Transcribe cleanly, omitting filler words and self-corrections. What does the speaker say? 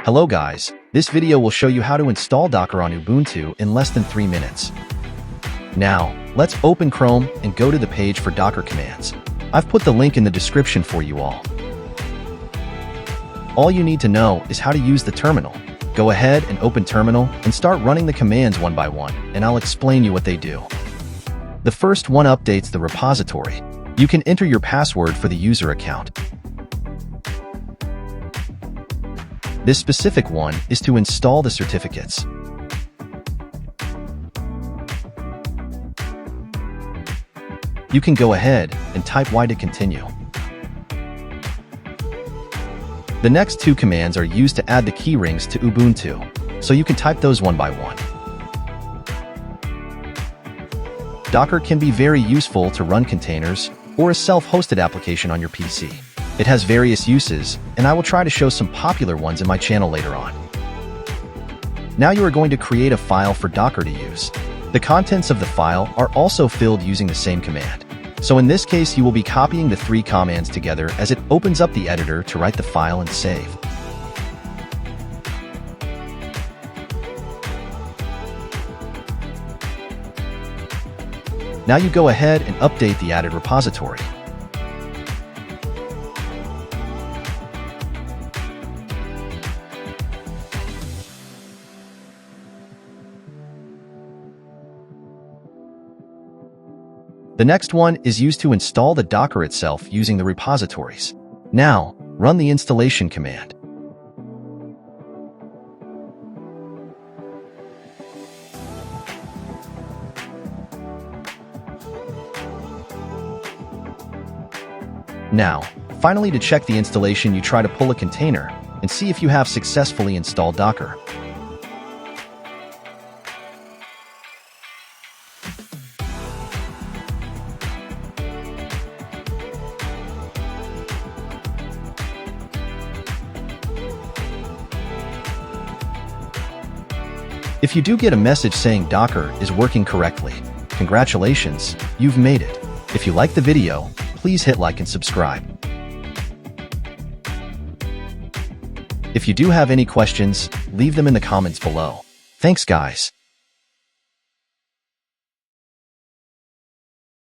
Hello guys, this video will show you how to install Docker on Ubuntu in less than 3 minutes. Now, let's open Chrome and go to the page for Docker commands. I've put the link in the description for you all. All you need to know is how to use the terminal. Go ahead and open terminal and start running the commands one by one, and I'll explain you what they do. The first one updates the repository. You can enter your password for the user account. This specific one is to install the certificates. You can go ahead and type Y to continue. The next two commands are used to add the keyrings to Ubuntu, so you can type those one by one. Docker can be very useful to run containers or a self-hosted application on your PC. It has various uses, and I will try to show some popular ones in my channel later on. Now you are going to create a file for Docker to use. The contents of the file are also filled using the same command. So in this case, you will be copying the 3 commands together as it opens up the editor to write the file and save. Now you go ahead and update the added repository. The next one is used to install the Docker itself using the repositories. Now, run the installation command. Now, finally, to check the installation, you try to pull a container and see if you have successfully installed Docker. If you do get a message saying Docker is working correctly, congratulations, you've made it. If you like the video, please hit like and subscribe. If you do have any questions, leave them in the comments below. Thanks guys.